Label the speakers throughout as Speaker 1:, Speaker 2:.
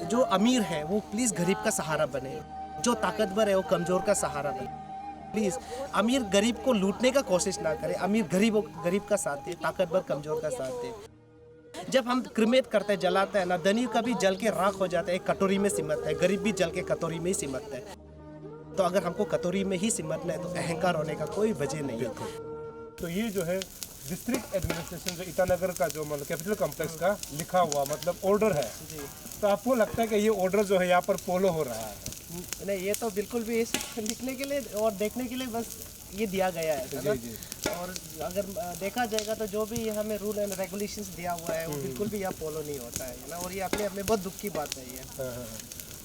Speaker 1: जो अमीर है वो प्लीज़ गरीब का सहारा बने, जो ताकतवर है वो कमज़ोर का सहारा बने। प्लीज़ अमीर गरीब को लूटने का कोशिश ना करे, अमीर गरीब का साथ दे, ताकतवर कमज़ोर का साथ दे। जब हम क्रिमेट करते हैं, जलाते हैं ना, धनी का भी जल के राख हो जाता है, एक कटोरी में सिमटता है, गरीब भी जल के कटोरी में ही सिमटता है। तो अगर हमको कटोरी में ही सिमटना है तो अहंकार होने का कोई वजह नहीं है।
Speaker 2: तो ये जो है डिस्ट्रिक्ट एडमिनिस्ट्रेशन जो ईटानगर का जो मतलब कैपिटल कॉम्प्लेक्स का लिखा हुआ मतलब ऑर्डर है, तो आपको लगता है कि ये ऑर्डर जो है यहाँ पर फॉलो हो रहा है?
Speaker 1: नहीं, ये तो बिल्कुल भी इसे लिखने के लिए और देखने के लिए बस ये दिया गया है ना। और अगर देखा जाएगा तो जो भी हमें रूल एंड रेगुलेशंस दिया हुआ है वो बिल्कुल भी यहाँ फॉलो नहीं होता है ना। और ये अपने आप में बहुत दुख की बात है ये।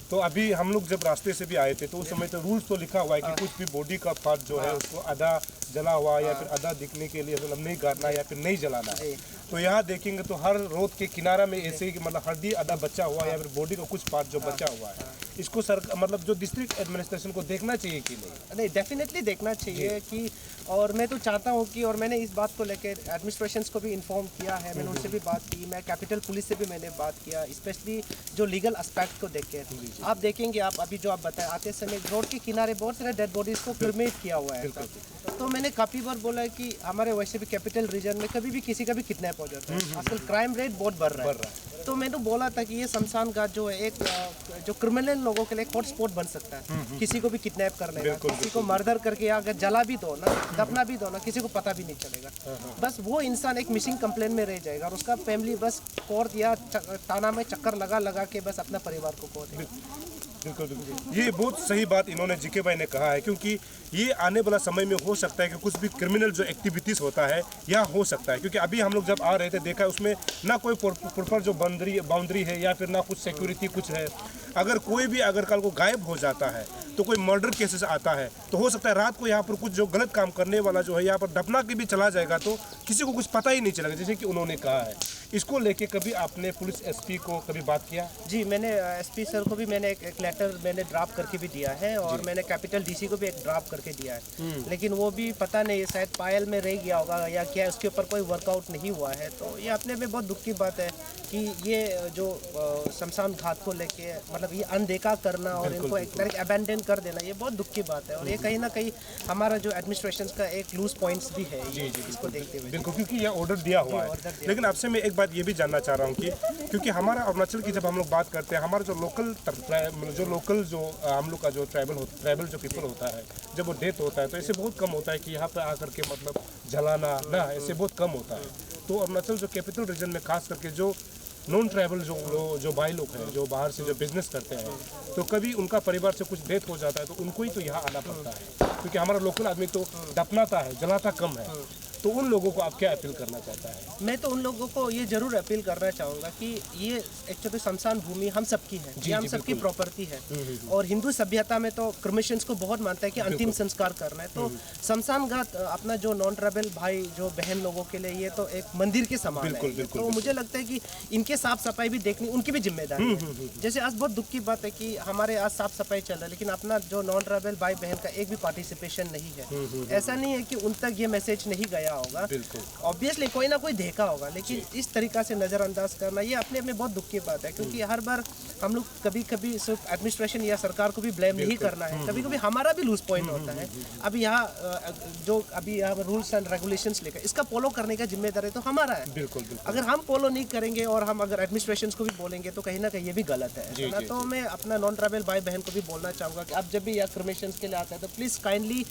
Speaker 2: तो अभी हम लोग जब रास्ते से भी आए थे तो उस समय तो रूल्स तो लिखा हुआ है कि कुछ भी बॉडी का पार्ट जो है उसको आधा जला हुआ या फिर आधा दिखने के लिए मतलब नहीं काटना या फिर नहीं जलाना है। तो यहाँ देखेंगे तो हर रोड के किनारा में ऐसे ही मतलब हड्डी आधा बचा हुआ या फिर बॉडी का कुछ पार्ट जो बचा हुआ है, इसको सरकार मतलब जो डिस्ट्रिक्ट एडमिनिस्ट्रेशन को देखना चाहिए कि नहीं?
Speaker 1: डेफिनेटली देखना चाहिए कि, और मैं तो चाहता हूँ कि, और मैंने इस बात को लेकर एडमिनिस्ट्रेशन को भी इन्फॉर्म किया है, मैंने उनसे भी बात की, मैं कैपिटल पुलिस से भी मैंने बात किया, स्पेशली जो लीगल एस्पेक्ट को देख के। आप देखेंगे, आप अभी जो आप बताए आते समय रोड के किनारे बहुत सारे डेड बॉडीज को क्रिमेट किया हुआ है। तो मैंने काफ़ी बार बोला है कि हमारे वैसे भी कैपिटल रीजन में कभी भी किसी का भी किडनैप हो जाता है, आजकल क्राइम रेट बहुत बढ़ रहा है। तो मैंने बोला था कि ये शमशान घाट जो है एक जो क्रिमिनल लोगों के लिए हॉट स्पॉट बन सकता है। किसी को भी किडनैप कर लेगा, किसी को मर्डर करके या अगर जला भी दो ना, दफना भी दो ना, किसी को पता भी नहीं चलेगा। बस वो इंसान एक मिसिंग कंप्लेन में रह जाएगा और उसका फैमिली बस कोर्ट या थाना में चक्कर लगा के बस अपना परिवार को खो देगा।
Speaker 2: बिल्कुल बिल्कुल, ये बहुत सही बात इन्होंने जीके भाई ने कहा है, क्योंकि ये आने वाला समय में हो सकता है कि कुछ भी क्रिमिनल जो एक्टिविटीज़ होता है यहाँ हो सकता है। क्योंकि अभी हम लोग जब आ रहे थे देखा उसमें ना कोई प्रॉपर जो बाउंड्री है या फिर ना कुछ सिक्योरिटी कुछ है। अगर कोई भी अगर कल को गायब हो जाता है तो कोई मर्डर केसेस आता है तो हो सकता है रात को यहाँ पर कुछ जो गलत काम करने वाला जो है यहाँ पर दफना के भी चला जाएगा तो किसी को कुछ पता ही नहीं चलेगा, जैसे कि उन्होंने कहा है। इसको लेके कभी आपने पुलिस एसपी को कभी बात किया?
Speaker 1: जी, मैंने एसपी सर को भी मैंने एक लेटर मैंने ड्राफ्ट करके भी दिया है और मैंने कैपिटल डीसी को भी एक ड्राफ्ट करके दिया है। लेकिन वो भी पता नहीं शायद पायल में रह गया होगा या क्या, उसके ऊपर कोई वर्कआउट नहीं हुआ है। तो ये अपने में बहुत दुख की बात है कि ये जो शमशान घाट को लेके मतलब ये अनदेखा करना और इनको एक तरह अबैंडन कर देना, ये बहुत दुख की बात है। और ये कहीं ना कहीं हमारा जो एडमिनिस्ट्रेशन का एक लूज पॉइंट्स भी है इसको देखते हुए।
Speaker 2: बिल्कुल, क्योंकि ये ऑर्डर दिया हुआ है। लेकिन आपसे मैं एक बात ये भी जानना चाह रहा हूँ कि क्योंकि हमारा अरुणाचल की जब हम लोग बात करते हैं, हमारा जो लोकल जो हम लोग का जो ट्राइबल जो पीपल होता है, जब वो डेथ होता है तो ऐसे बहुत कम होता है कि यहाँ पे आकर के मतलब जलाना ना, ऐसे बहुत कम होता है। तो अरुणाचल जो कैपिटल रीजन में खास करके जो नॉन ट्राइबल जो भाई लोग हैं जो बाहर से जो बिजनेस करते हैं, तो कभी उनका परिवार से कुछ डेथ हो जाता है तो उनको ही तो यहाँ आना पड़ता है, क्योंकि हमारा लोकल आदमी तो दफनाता है, जलाता कम है। तो उन लोगों को आप क्या अपील करना चाहता है?
Speaker 1: मैं तो उन लोगों को ये जरूर अपील करना चाहूँगा कि ये एक्चुअली शमशान भूमि हम सबकी है, ये हम सबकी प्रॉपर्टी है। और हिंदू सभ्यता में तो क्रिश्चियंस को बहुत मानता है कि अंतिम संस्कार करना है। तो शमशान घाट अपना जो नॉन ट्राइबल भाई जो बहन लोगों के लिए ये तो एक मंदिर के समान है। तो मुझे लगता है कि इनके साफ सफाई भी देखनी उनकी भी जिम्मेदारी है। जैसे आज बहुत दुख की बात है कि हमारे आज साफ सफाई चल रहा है लेकिन अपना जो नॉन ट्राइबल भाई बहन का एक भी पार्टिसिपेशन नहीं है। ऐसा नहीं है कि उन तक ये मैसेज नहीं गया होगा, ऑब्वियसली कोई ना कोई देखा होगा, लेकिन इस तरीका से नज़रअंदाज करना ये अपने में बहुत दुख की बात है। क्योंकि हर बार हम लोग कभी कभी सिर्फ एडमिनिस्ट्रेशन या सरकार को भी ब्लेम नहीं करना है, कभी कभी हमारा भी लूज पॉइंट होता है। अब यहाँ जो अभी यहाँ रूल्स एंड रेगुलेशंस लेकर इसका फॉलो करने का जिम्मेदारी तो हमारा है।
Speaker 2: बिल्कुल।
Speaker 1: अगर हम फॉलो नहीं करेंगे और हम अगर एडमिनिस्ट्रेशन को भी बोलेंगे तो कहीं ना कहीं ये भी गलत है ना। तो मैं अपना नॉन ट्राइबल भाई बहन को भी बोलना चाहूँगा कि आप जब भी यहाँ क्रिमेशंस के लिए आते हैं तो प्लीज़ काइंडली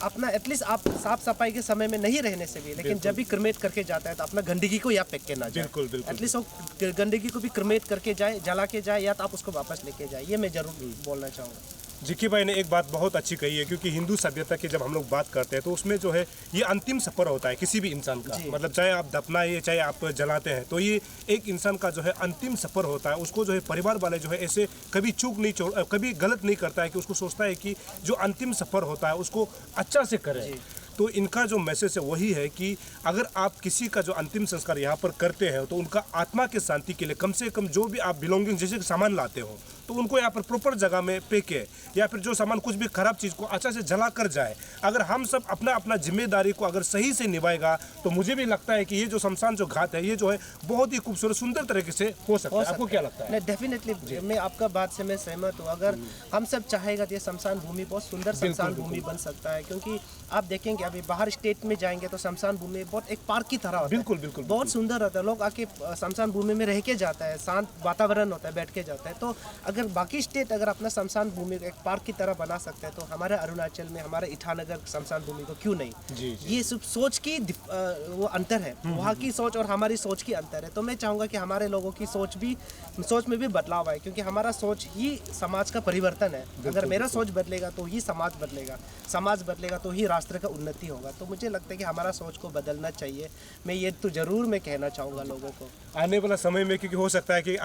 Speaker 1: अपना एटलीस्ट आप साफ सफाई के समय में नहीं रहने से भी, लेकिन जब भी क्रिमेट करके जाता है तो अपना गंदगी को या फेंक के ना जाए।
Speaker 2: बिल्कुल।
Speaker 1: एटलीस्ट वो गंदगी को भी क्रिमेट करके जाए, जला के जाए, या तो आप उसको वापस लेके जाए। ये मैं जरूर बोलना चाहूँगा।
Speaker 2: जीके भाई ने एक बात बहुत अच्छी कही है, क्योंकि हिंदू सभ्यता की जब हम लोग बात करते हैं तो उसमें जो है ये अंतिम सफर होता है किसी भी इंसान का, मतलब चाहे आप दफनाए चाहे आप जलाते हैं, तो ये एक इंसान का जो है अंतिम सफर होता है। उसको जो है परिवार वाले जो है ऐसे कभी कभी गलत नहीं करता है कि उसको सोचता है कि जो अंतिम सफर होता है उसको अच्छा से करें। तो इनका जो मैसेज है वही है कि अगर आप किसी का जो अंतिम संस्कार यहाँ पर करते हैं तो उनका आत्मा के शांति के लिए कम से कम जो भी आप बिलोंगिंग जैसे सामान लाते हो तो उनको यहाँ पर प्रॉपर जगह में फेंके, या फिर जो सामान कुछ भी खराब चीज़ को अच्छा से जला कर जाए। अगर हम सब अपना अपना जिम्मेदारी को अगर सही से निभाएगा तो मुझे भी लगता है कि ये जो शमशान जो घाट है ये जो है बहुत ही खूबसूरत सुंदर तरीके से हो सकता है। आपको क्या लगता है?
Speaker 1: नहीं, डेफिनेटली मैं आपका बात से मैं सहमत हूँ। अगर हम सब चाहेगा तो ये शमशान भूमि बहुत सुंदर शमशान भूमि बन सकता है, क्योंकि आप देखेंगे अभी बाहर स्टेट में जाएंगे तो शमशान भूमि बहुत एक पार्क की तरह होता है।
Speaker 2: बिल्कुल बिल्कुल
Speaker 1: बहुत सुंदर होता है। लोग आके शमशान भूमि में रह के जाता है, शांत वातावरण होता है, बैठ के जाता है। तो अगर बाकी स्टेट अगर अपना शमशान भूमि को एक पार्क की तरह बना सकते हैं तो हमारे अरुणाचल में हमारे ईटानगर शमशान भूमि को क्यों नहीं?
Speaker 2: जी।
Speaker 1: ये सब सोच की वो अंतर है, वहाँ की सोच और हमारी सोच की अंतर है। तो मैं चाहूँगा कि हमारे लोगों की सोच में भी बदलाव आए, क्योंकि हमारा सोच ही समाज का परिवर्तन है। अगर मेरा सोच बदलेगा तो ही समाज बदलेगा, समाज बदलेगा तो ही राष्ट्र का उन्नति होगा। तो मुझे लगता है कि हमारा सोच को बदलना चाहिए। मैं ये तो ज़रूर मैं कहना चाहूँगा लोगों को
Speaker 2: आने वाला समय में, क्योंकि हो सकता है कि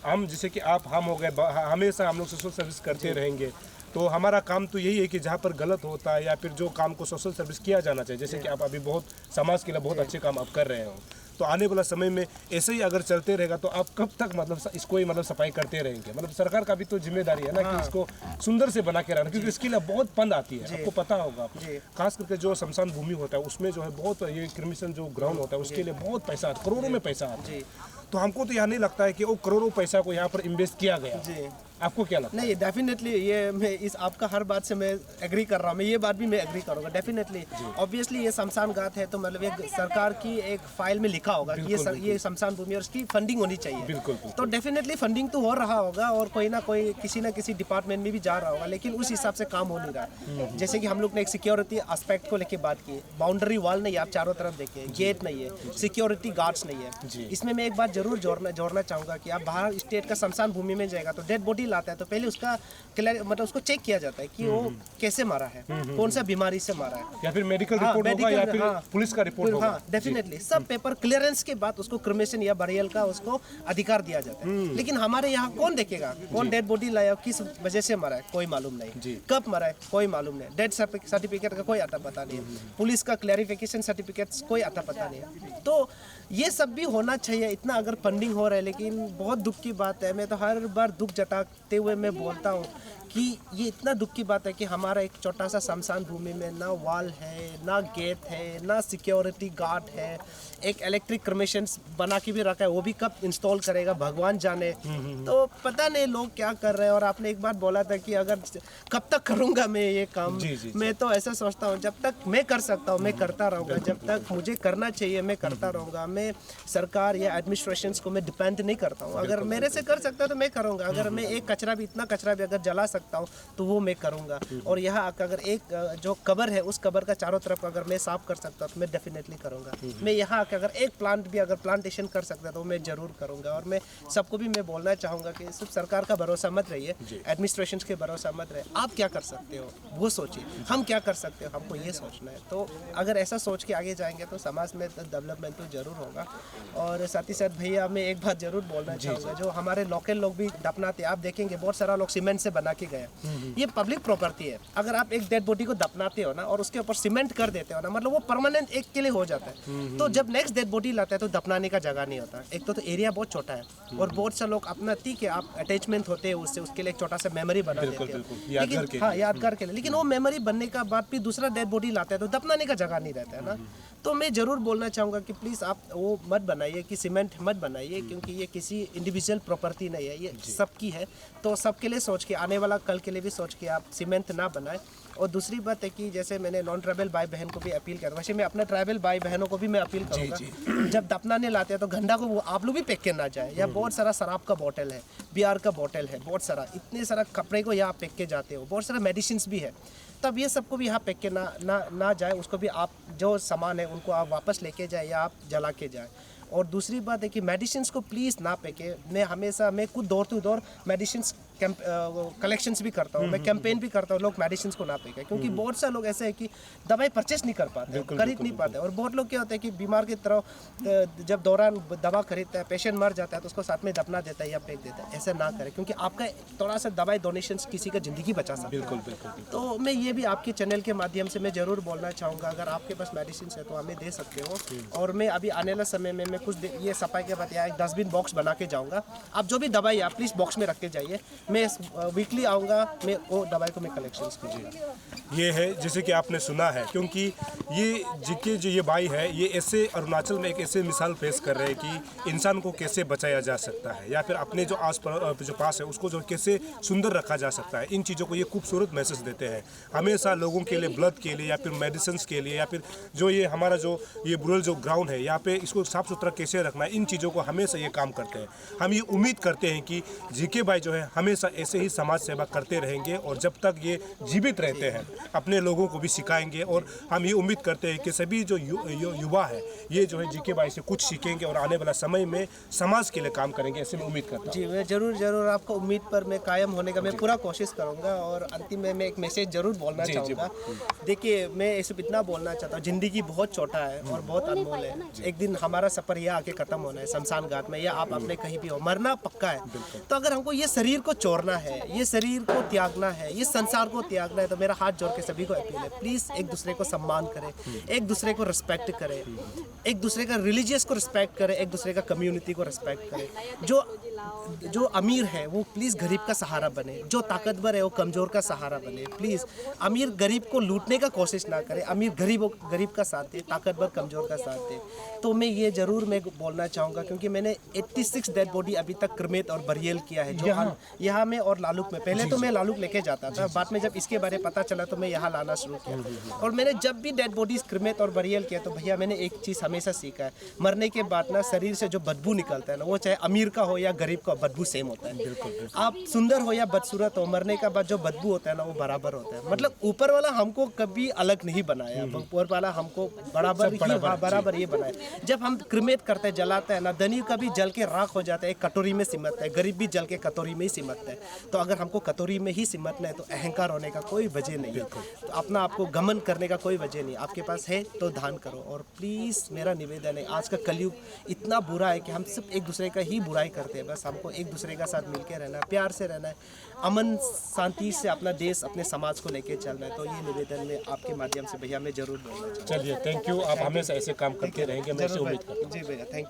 Speaker 2: हम जैसे कि हम हो गए, हमेशा हम लोग सोशल सर्विस करते रहेंगे तो हमारा काम तो यही है कि जहाँ पर गलत होता है या फिर जो काम को सोशल सर्विस किया जाना चाहिए, जैसे कि आप अभी बहुत समाज के लिए बहुत अच्छे काम आप कर रहे हो, तो आने वाला समय में ऐसे ही अगर चलते रहेगा तो आप कब तक मतलब इसको ही मतलब सफाई करते रहेंगे? मतलब सरकार का भी तो जिम्मेदारी है ना कि इसको सुंदर से बना के रखना, क्योंकि इसके लिए बहुत फंड आती है, आपको पता होगा। खास करके जो शमशान भूमि होता है उसमें जो है बहुत ये क्रिमिशन जो ग्राउंड होता है उसके लिए बहुत पैसा आता है, करोड़ों में पैसा आता है। तो हमको तो यहाँ नहीं लगता है कि वो करोड़ों पैसा को यहाँ पर इन्वेस्ट किया गया। आपको क्या लगता है?
Speaker 1: नहीं, डेफिनेटली ये मैं इस आपका हर बात से मैं एग्री कर रहा हूँ। मैं ये बात भी मैं एग्री करूँगा डेफिनेटली। ऑब्वियसली ये शमशान घाट है तो मतलब एक सरकार की एक फाइल में लिखा होगा कि ये शमशान भूमि और इसकी फंडिंग होनी चाहिए।
Speaker 2: बिल्कुल।
Speaker 1: तो डेफिनेटली फंडिंग तो हो रहा होगा और कोई ना कोई किसी ना किसी डिपार्टमेंट में भी जा रहा होगा, लेकिन उस हिसाब से काम हो नहीं रहा। जैसे कि हम लोग ने एक सिक्योरिटी एस्पेक्ट को लेकर बात की, बाउंड्री वॉल नहीं है, आप चारों तरफ देखिए, गेट नहीं है, सिक्योरिटी गार्ड्स नहीं है। इसमें मैं एक बात जरूर जोड़ना चाहूँगा कि आप बाहर स्टेट का शमशान भूमि में जाएगा तो डेड बॉडी लाता है तो पहले उसका मतलब उसको चेक किया जाता है कि वो कैसे मारा है, कौन सा बीमारी से मारा है,
Speaker 2: या फिर मेडिकल रिपोर्ट होगा या फिर पुलिस का रिपोर्ट होगा।
Speaker 1: हाँ, डेफिनेटली सब पेपर क्लियरेंस के बाद उसको क्रिमेशन या बरियल का उसको अधिकार दिया जाता है। लेकिन हमारे यहाँ कौन देखेगा कौन डेड बॉडी लाया, किस वजह से मरा है, कोई मालूम नहीं, कब मरा है कोई मालूम नहीं, डेथ सर्टिफिकेट का कोई अता पता नहीं है, पुलिस का क्लैरिफिकेशन सर्टिफिकेट कोई अता पता नहीं है। तो ये सब भी होना चाहिए। इतना अगर फंडिंग हो रहा है, लेकिन बहुत दुख की बात है, मैं तो हर बार दुख जताते हुए मैं बोलता हूँ कि ये इतना दुख की बात है कि हमारा एक छोटा सा शमशान भूमि में ना वॉल है, ना गेट है, ना सिक्योरिटी गार्ड है, एक इलेक्ट्रिक क्रिमेशन बना के भी रखा है, वो भी कब इंस्टॉल करेगा भगवान जाने। तो पता नहीं लोग क्या कर रहे हैं। और आपने एक बात बोला था कि अगर कब तक करूँगा मैं ये काम, मैं तो ऐसा सोचता हूँ जब तक मैं कर सकता हूँ मैं करता रहूँगा, जब तक मुझे करना चाहिए मैं करता रहूँगा। मैं सरकार या एडमिनिस्ट्रेशंस को मैं डिपेंड नहीं करता हूँ। अगर मेरे से कर सकता तो मैं करूँगा, अगर मैं एक इतना कचरा भी अगर जला सकता हूँ तो वो मैं करूँगा। और यहाँ अगर एक जो कबर है उस कबर का चारों तरफ अगर मैं साफ कर सकता हूँ तो मैं डेफिनेटली करूँगा। मैं यहाँ अगर एक प्लांट भी अगर प्लांटेशन कर सकता तो मैं जरूर करूँगा। और मैं सबको भी मैं बोलना चाहूँगा कि सिर्फ सरकार का भरोसा मत रहिए, एडमिनिस्ट्रेशन के भरोसा मत रहिए। आप क्या कर सकते हो वो सोचिए, हम क्या कर सकते हो हमको ये सोचना है। तो अगर ऐसा सोच के आगे जाएंगे तो समाज में डेवलपमेंट तो जरूर होगा। और साथ ही साथ भैया मैं एक बात जरूर बोलना चाहूँगा, जो हमारे लोकल लोग भी दफनाते आप देखेंगे बहुत सारा लोग सीमेंट से बना के गए। ये पब्लिक प्रॉपर्टी है। अगर आप एक डेड बॉडी को दफनाते हो ना और उसके ऊपर सीमेंट कर देते हो ना, मतलब वो परमानेंट एक के लिए हो जाता है। तो जब नेक्स्ट डेड बॉडी लाता है तो दफनाने का जगह नहीं होता। एक तो एरिया बहुत छोटा है और बहुत से लोग अपना ठीक है आप अटैचमेंट होते हैं उससे, उसके लिए एक छोटा सा मेमोरी बना देते हैं, लेकिन हाँ यादगार के लिए। लेकिन वो मेमोरी बनने का बाद भी दूसरा डेड बॉडी लाता है तो दफनाने का जगह नहीं रहता है ना। तो मैं जरूर बोलना चाहूँगा कि प्लीज़ आप वो मत बनाइए कि सीमेंट मत बनाइए, क्योंकि ये किसी इंडिविजुअल प्रॉपर्टी नहीं है, ये सबकी है। तो सबके लिए सोच के, आने वाला कल के लिए भी सोच के आप सीमेंट ना बनाएं। और दूसरी बात है कि जैसे मैंने नॉन ट्राइबल भाई बहन को भी अपील किया, वैसे मैं अपने ट्राइबल भाई बहनों को भी मैं अपील करूँगा, जब दफनाने लाते हैं तो गंदा को वो आप लोग भी पैक के ना जाए। या बहुत सारा शराब का बोतल है, बियर का बोतल है, बहुत सारा इतने सारा कपड़े को यहाँ पैक के जाते हो, बहुत सारा मेडिसिन भी है। तब ये सबको भी यहाँ पैक के ना जाए, उसको भी आप जो सामान है उनको आप वापस लेके जाए या आप जला के जाए। और दूसरी बात है कि मेडिसिन को प्लीज़ ना फेंके। मैं खुद दौर मेडिसिन कलेक्शंस भी करता हूँ, मैं कैंपेन भी करता हूँ लोग मेडिसिन को ना फेंके, क्योंकि बहुत से लोग ऐसे हैं कि दवाई परचेस नहीं कर पाते, खरीद नहीं पाते। और बहुत लोग क्या होता है कि बीमार की तरह जब दौरान दवा खरीदता है, पेशेंट मर जाता है तो उसको साथ में दफना देता है या फेंक देता है। ऐसा ना करें, क्योंकि आपका थोड़ा सा दवाई डोनेशन किसी का ज़िंदगी बचा सकता है।
Speaker 2: बिल्कुल।
Speaker 1: तो मैं ये भी आपके चैनल के माध्यम से मैं ज़रूर बोलना चाहूँगा, अगर आपके पास मेडिसिन है तो हमें दे सकते हो। और मैं अभी आने वाले समय में मैं कुछ ये सफाई के बाद एक डस्टबिन बॉक्स बना के जाऊँगा। आप जो भी दवाई आप प्लीज़ बॉक्स में रख के जाइए, मैं वीकली आऊँगा, मैं वो दवाई को मैं कलेक्शन कीजिए।
Speaker 2: ये है जैसे कि आपने सुना है, क्योंकि ये जिके जो ये भाई है, ये ऐसे अरुणाचल में एक ऐसे मिसाल पेश कर रहे हैं कि इंसान को कैसे बचाया जा सकता है, या फिर अपने जो जो पास है उसको जो कैसे सुंदर रखा जा सकता है। इन चीज़ों को ये खूबसूरत मैसेज देते हैं हमेशा लोगों के लिए, ब्लड के लिए या फिर मेडिसिन के लिए, या फिर जो ये हमारा जो ये रूरल जो ग्राउंड है यहाँ पे इसको साफ सुथरा कैसे रखना है, इन चीज़ों को हमेशा ये काम करते हैं। हम ये उम्मीद करते हैं कि जीके भाई जो है हमेशा ऐसे ही समाज सेवा करते रहेंगे, और जब तक ये जीवित रहते हैं अपने लोगों को भी सिखाएंगे। और हम ये उम्मीद करते हैं कि सभी जो युवा है ये जो है जीके भाई से कुछ सीखेंगे और आने वाला समय में समाज के लिए काम करेंगे, ऐसे मैं उम्मीद करता हूँ।
Speaker 1: जी, मैं जरूर आपको उम्मीद पर मैं कायम होने का मैं पूरा कोशिश करूँगा। और अंतिम में मैं एक मैसेज जरूर बोलना चाहूँगा। देखिए, मैं सिर्फ इतना बोलना चाहता हूँ, ज़िंदगी बहुत छोटा है और बहुत अनमोल है। एक दिन हमारा सफ़र यह आके ख़त्म होना है, शमशान घाट में, या आप अपने कहीं भी हो, मरना पक्का है। तो अगर हमको ये शरीर को छोड़ना है, ये शरीर को त्यागना है, ये संसार को त्यागना है, तो मेरा हाथ जोड़ के सभी को अपील है, प्लीज़ एक दूसरे को सम्मान करें, एक दूसरे को रिस्पेक्ट करें, एक दूसरे का रिलीजियस को रिस्पेक्ट करें, एक दूसरे का कम्युनिटी को रिस्पेक्ट करें। जो अमीर है वो प्लीज़ गरीब का सहारा बने, जो ताकतवर है वो कमज़ोर का सहारा बने। प्लीज़ अमीर गरीब को लूटने का कोशिश ना करे, अमीर गरीब का साथ दे, ताकतवर कमज़ोर का साथ दे। तो मैं ये ज़रूर मैं बोलना चाहूँगा, क्योंकि मैंने 86 डेड बॉडी अभी तक क्रिमेट और बरियल किया है, जो यहाँ में और लालुक में। पहले तो मैं लालुक लेके जाता था, बाद में जब इसके बारे में पता चला तो मैं यहाँ लाना शुरू किया। और मैंने जब भी डेड बॉडीज क्रिमेट और बरियल किया तो भैया मैंने एक चीज़ हमेशा सीखा है, मरने के बाद ना शरीर से जो बदबू निकलता है ना, वो चाहे अमीर का हो या गरीब का, बदबू सेम होता है। आप सुंदर हो या बदसूरत हो, मरने के बाद जो बदबू होता है ना वो बराबर होता है। मतलब ऊपर वाला हमको कभी अलग नहीं बनाया, ऊपर वाला हमको बराबर ये बनाया। जब हम क्रिमेट करते हैं, जलाते हैं ना, धनी कभी जल के राख हो जाता है, एक कटोरी में सिमटता है, गरीब भी जल के कटोरी में ही सिमटता है। तो अगर हमको कटोरी में ही सिमटना है तो अहंकार होने का कोई वजह नहीं है, तो अपना आपको घमंड करने का कोई वजह नहीं। आपके पास है तो दान करो। और प्लीज़ मेरा निवेदन है, आज का कलयुग इतना बुरा है कि हम सिर्फ एक दूसरे का ही बुराई करते हैं। बस हमको एक दूसरे का साथ मिलकर रहना है, प्यार से रहना है, अमन शांति से अपना देश अपने समाज को लेके चलना है। तो ये निवेदन में आपके माध्यम से भैया मैं जरूर बोलना चाहूँगा।
Speaker 2: चलिए, थैंक यू। आप हमेशा ऐसे काम करते रहेंगे, मैं ऐसे उम्मीद करता हूँ।
Speaker 1: जी भैया, थैंक यू।